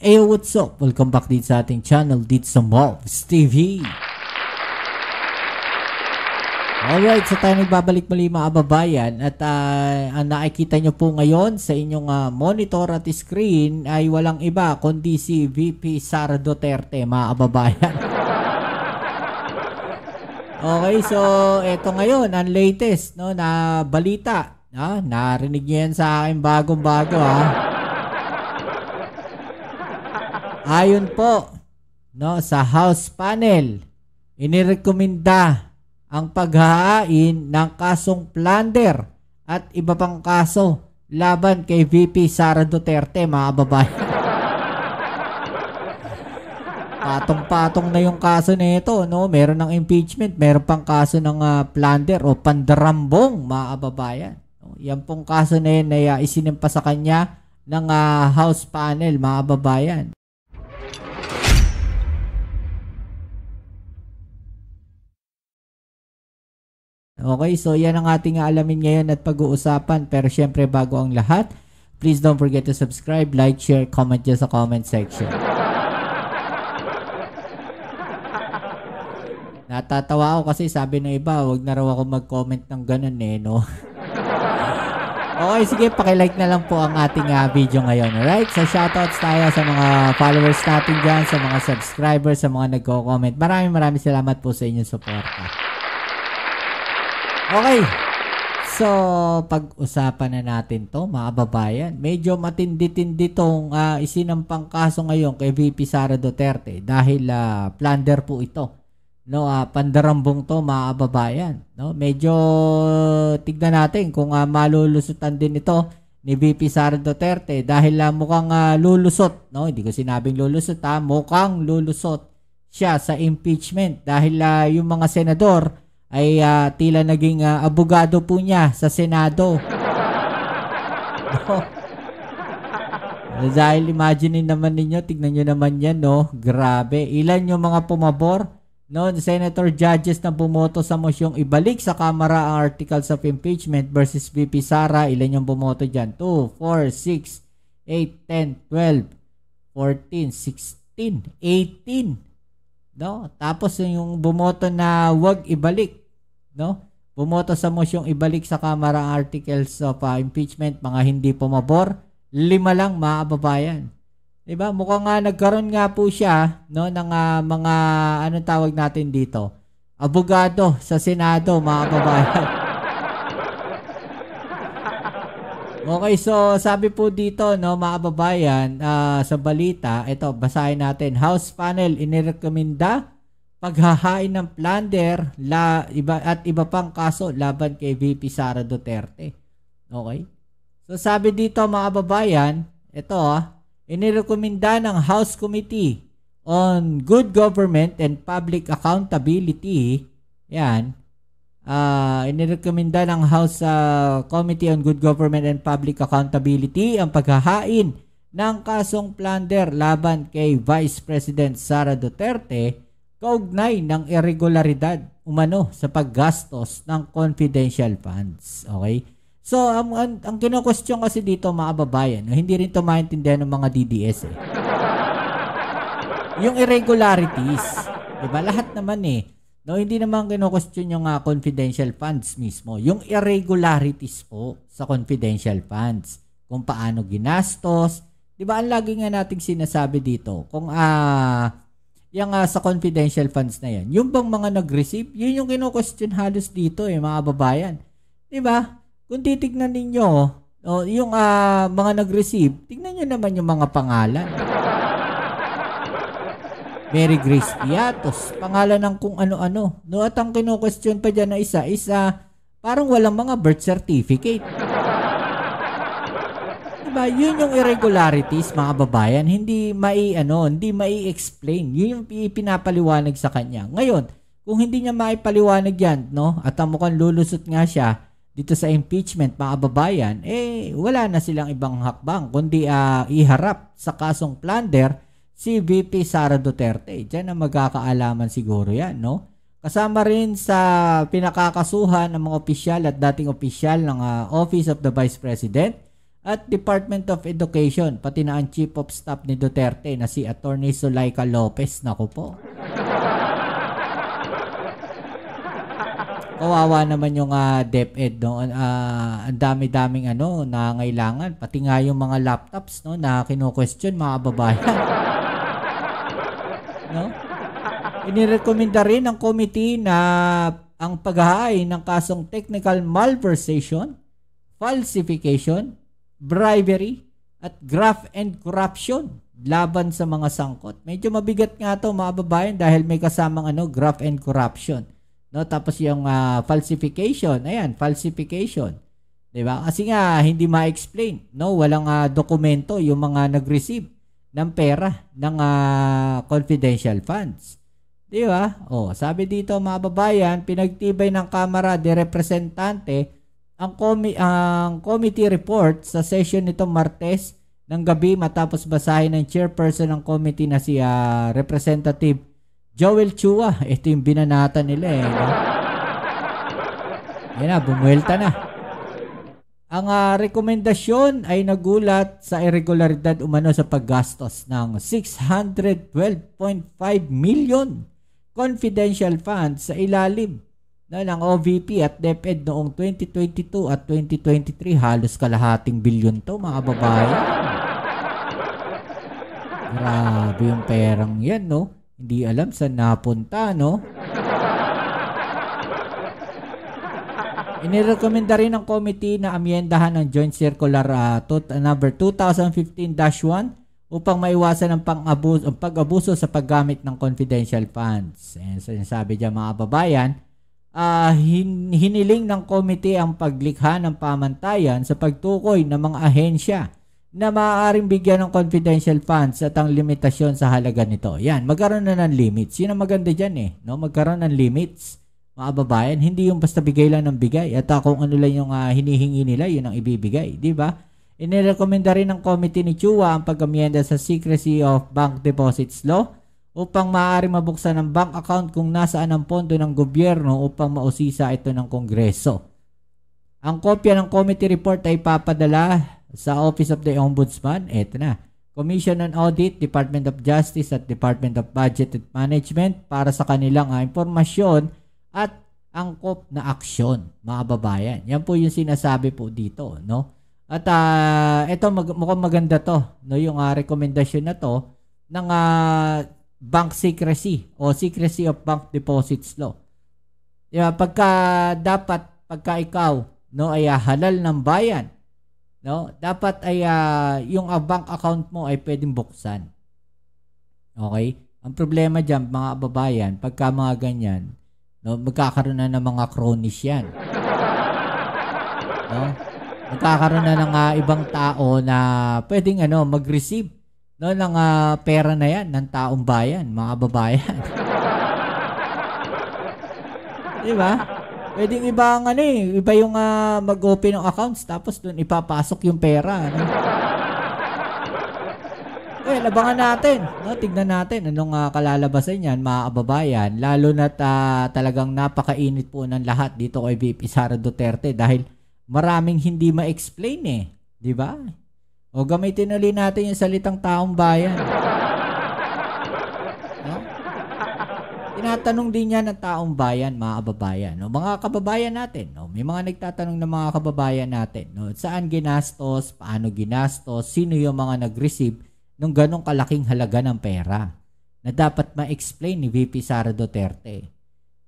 Hey, what's up? Welcome back dito sa ating channel dito sa Mobs TV. Alright, so tayo nagbabalik muli mga kababayan at ang nakikita nyo po ngayon sa inyong monitor at screen ay walang iba kundi si VP Sara Duterte mga kababayan. Okay, so eto ngayon ang latest no, na balita. Narinig nyo yan sa akin bagong-bago Ayon po no, sa House panel, inirekomenda ang paghahain ng kasong plunder at iba pang kaso laban kay VP Sara Duterte mga kababayan. Patong-patong na yung kaso nito, no? Meron ng impeachment, meron pang kaso ng plunder o pandarambong mga kababayan. No? Yan pong kaso na yun ay isinimpa sa kanya ng House panel mga kababayan. Okay, so yan ang ating alamin ngayon at pag-uusapan. Pero syempre bago ang lahat, please don't forget to subscribe, like, share, comment dyan sa comment section. Natatawa ako kasi sabi ng iba, wag na raw ako mag-comment ng ganun no? Okay, sige, pakilike na lang po ang ating video ngayon. Alright, so shoutouts tayo sa mga followers natin dyan, sa mga subscribers, sa mga nagko-comment. Maraming salamat po sa inyong suporta. Okay, so pag-usapan na natin to mga kababayan. Medyo matindi-tindi tong isinampang kaso ngayon kay VP Sara Duterte dahil plunder po ito. No, pandarambong to mga kababayan. No, medyo tignan natin kung malulusutan din ito ni VP Sara Duterte dahil mukhang lulusot. No, hindi ko sinabing lulusot mukhang lulusot siya sa impeachment dahil yung mga senador ay tila naging abogado po niya sa Senado. No? Dahil imagine naman ninyo, tignan nyo naman yan, no? Grabe. Ilan yung mga pumabor? No? Senator judges na bumoto sa mosyong ibalik sa Kamara ang articles of impeachment versus VP Sara. Ilan yung bumoto dyan? 2, 4, 6, 8, 10, 12, 14, 16, 18. No? Tapos yung bumoto na wag ibalik. No? Bumoto sa mosyong ibalik sa Kamara ang articles of impeachment, mga hindi pumabor, 5 lang mga kababayan. Diba? Mukhang nagkaroon nga po siya no, ng mga anong tawag natin dito, abogado sa Senado mga kababayan. Okay, so sabi po dito no, mga kababayan, sa balita, ito basahin natin. House panel inirekomenda paghahain ng plunder at iba pang kaso laban kay VP Sara Duterte. Okay? So sabi dito mga kababayan, ito inirekomenda ng House Committee on Good Government and Public Accountability, yan, inirekomenda ng House Committee on Good Government and Public Accountability ang paghahain ng kasong plunder laban kay Vice President Sara Duterte kaugnay ng irregularidad umano sa paggastos ng confidential funds. Okay? So, ang kino-question kasi dito mga kababayan, hindi rin ito maintindihan ng mga DDS yung irregularities, diba? Lahat naman no, hindi naman kino-question yung confidential funds mismo. Yung irregularities po sa confidential funds. Kung paano ginastos. Diba? Ang lagi nga nating sinasabi dito, kung yung sa confidential funds na yan, yung bang mga nag-receive, yun yung kino-question halos dito mga kababayan. Diba? Kung titignan ninyo, yung mga nag-receive, tignan nyo naman yung mga pangalan. Mary Grace Piatos, pangalan ng kung ano-ano. No, at ang kino-question pa dyan na isa is parang walang mga birth certificate. Diba? Yun yung irregularities mga kababayan, hindi mai-explain. Yun yung pinapaliwanag sa kanya. Ngayon, kung hindi niya maipaliwanag yan, no, at mukhang lulusot nga siya dito sa impeachment mga kababayan, wala na silang ibang hakbang kundi iharap sa kasong plunder si VP Sara Duterte. Diyan ang magkakaalaman siguro yan, no? Kasama rin sa pinakakasuhan ng mga opisyal at dating opisyal ng Office of the Vice President at Department of Education, pati na ang Chief of Staff ni Duterte na si Attorney Zulaika Lopez. Naku po. Kawawa naman yung DepEd, no? Ang dami-daming nangangailangan, pati nga yung mga laptops, no, na kino-question mga babayan. No? Inirekomenda rin ng committee na ang paghahain ng kasong technical malversation, falsification, bribery, at graft and corruption laban sa mga sangkot. Medyo mabigat nga to mga babayan dahil may kasamang graft and corruption. No, tapos yung falsification, ayan, falsification. 'Di ba? Kasi nga hindi ma-explain, no, walang dokumento yung mga nag-receive ng pera ng confidential funds. 'Di ba? Oh, sabi dito mga babayan, pinagtibay ng Kamara de Representante ang committee report sa session nitong Martes ng gabi matapos basahin ng chairperson ng committee na si Representative Joel Chua. Ito yung binanata nila eh. No? Yan na, bumuelta na. Ang rekomendasyon ay nagulat sa irregularidad umano sa paggastos ng 612.5 million confidential funds sa ilalim ng OVP at DepEd noong 2022 at 2023. Halos kalahating bilyon to mga babae. Grabe yung perang yan, no? Hindi alam saan napunta, no? Inirekomenda rin ng committee na amyendahan ng Joint Circular number 2015-1 upang maiwasan ang pag-abuso sa paggamit ng confidential funds. And so, sabi dyan mga babayan, hiniling ng committee ang paglikha ng pamantayan sa pagtukoy ng mga ahensya na maaaring bigyan ng confidential funds at ang limitasyon sa halaga nito. Yan, magkaroon na ng limits. Yun ang maganda dyan eh. No? Magkaroon ng limits, mga babayan. Hindi yung basta bigay lang ng bigay. At kung ano lang yung hinihingi nila, yun ang ibibigay. Diba? Inirekomenda rin ng committee ni Chua ang pag-amyenda sa Secrecy of Bank Deposits Law upang maaari mabuksan ang bank account kung nasaan ang pondo ng gobyerno upang mausisa ito ng Kongreso. Ang kopya ng committee report ay papadala sa Office of the Ombudsman. Ito na. Commission on Audit, Department of Justice at Department of Budget and Management para sa kanilang impormasyon at angkop na aksyon, mga babayan. Yan po yung sinasabi po dito, no? At ito mukhang maganda to, no, yung rekomendasyon na to ng bank secrecy o Secrecy of Bank Deposits Law. Diba, pagka ikaw, no, ay halal ng bayan, no, dapat ay yung bank account mo ay pwedeng buksan. Okay? Ang problema diyan mga babayan, pagka mga ganyan, no, magkakaroon na ng mga cronies yan. No? Magkakaroon na ng ibang tao na pwedeng mag-receive, no, ng pera na yan ng taong bayan, mga babayan. Di ba? Pwedeng iba ang iba yung mag-open ng accounts tapos doon ipapasok yung pera. No? Labangan natin. No? Tignan natin anong kalalabasan yan, mga kababayan. Lalo na talagang napakainit po ng lahat dito kay VP Sara Duterte dahil maraming hindi ma-explain eh. Di ba? O gamitin ulit natin yung salitang taong bayan. No? Tinatanong din yan ng taong bayan, mga kababayan. No? Mga kababayan natin. No? May mga nagtatanong ng mga kababayan natin. No? Saan ginastos? Paano ginastos? Sino yung mga nag-receive nung ganong kalaking halaga ng pera na dapat ma-explain ni VP Sara Duterte.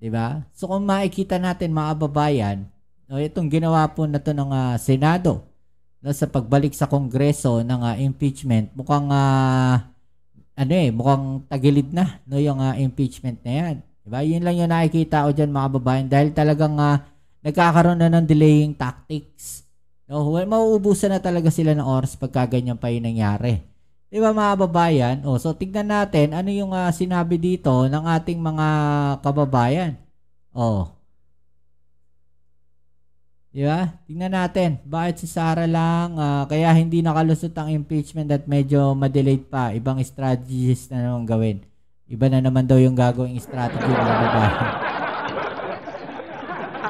Diba? So kung makikita natin mga kababayan, no, itong ginawa po na to ng Senado, no, sa pagbalik sa Kongreso ng impeachment, mukhang mukhang tagilid na, no, yung impeachment na yan. Diba? Yun lang yung nakikita ko dyan mga kababayan dahil talagang nagkakaroon na ng delaying tactics. No, mauubusan na talaga sila ng oras pagka ganyan pa yung nangyari. Diba mga kababayan? So tignan natin ano yung sinabi dito ng ating mga kababayan. Diba? Tignan natin. Bakit si Sara lang kaya hindi nakalusot ang impeachment at medyo ma-delayed pa? Ibang strategies na naman gawin. Iba na naman daw yung gagawing strategy mga kababayan.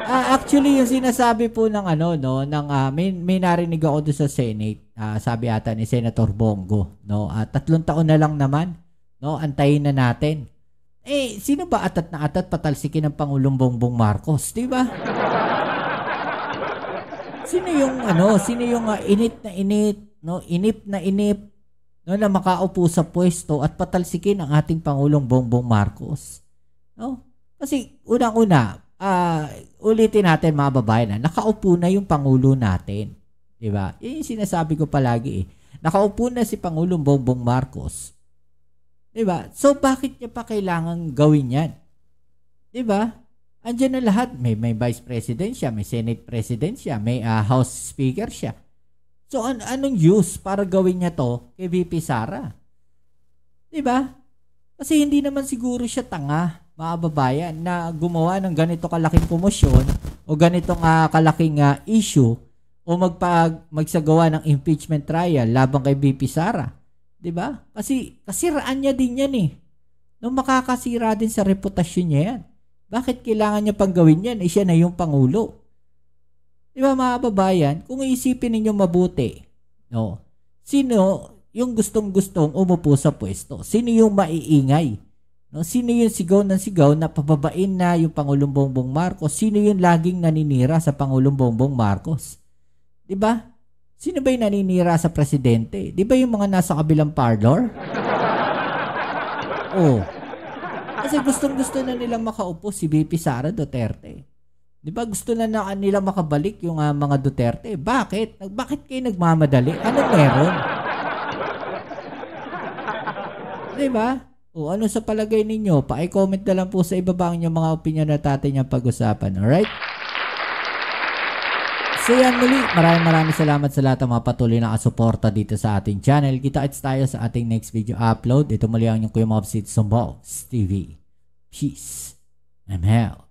Actually, yung sinasabi po ng may narinig ako doon sa Senate, sabi ata ni Senator Bongo, no? 3 taon na lang naman, no? Antayin na natin. Sino ba atat na atat patalsikin ng Pangulong Bongbong Marcos, 'di ba? Sino yung init na init, no? Inip na inip, no, na makaupo sa pwesto at patalsikin ang ating Pangulong Bongbong Marcos. No? Kasi unang-una, ulitin natin mga babayan, nakaupo na yung Pangulo natin. 'Di ba? Yung sinasabi ko palagi Nakaupo na si Pangulong Bongbong Marcos. 'Di ba? So bakit niya pa kailangan gawin 'yan? 'Di ba? Andiyan na lahat. May Vice President siya, may Senate President siya, may House Speaker siya. So anong use para gawin niya 'to kay VP Sara? 'Di ba? Kasi hindi naman siguro siya tanga, mga babayan, na gumawa ng ganito kalaking komosyon o ganitong kalaking issue o magsagawa ng impeachment trial laban kay VP Sara. 'Di ba? Kasi kasiraan niya din 'yan Nung makakasira din sa reputasyon niya 'yan. Bakit kailangan niya pang gawin 'yan? Siya na yung pangulo. 'Di ba, mga babayan? Kung iisipin ninyo mabuti, no. Sino yung gustong-gustong umupo sa pwesto? Sino yung maiingay? No, sino yung sigaw ng sigaw na pababain na yung Pangulong Bongbong Marcos? Sino yung laging naninira sa Pangulong Bongbong Marcos? 'Di ba? Sino ba yung naninira sa presidente? 'Di ba yung mga nasa kabilang parlor? Kasi gustong-gusto na nilang makaupo si VP Sara Duterte. 'Di ba? Gusto na nila makabalik yung mga Duterte. Bakit? Bakit kayo nagmamadali? Ano meron? 'Di ba? Ano sa palagay ninyo? Pa-comment na lang po sa ibaba ang inyong mga opinion na atin yung pag-usapan. Alright? So yan muli, maraming salamat sa lahat ng mga patuloy na kasuporta dito sa ating channel. Kita-kits tayo sa ating next video upload. Ito muli ang inyong Kuya Mobs, Box TV. Peace. I'm out.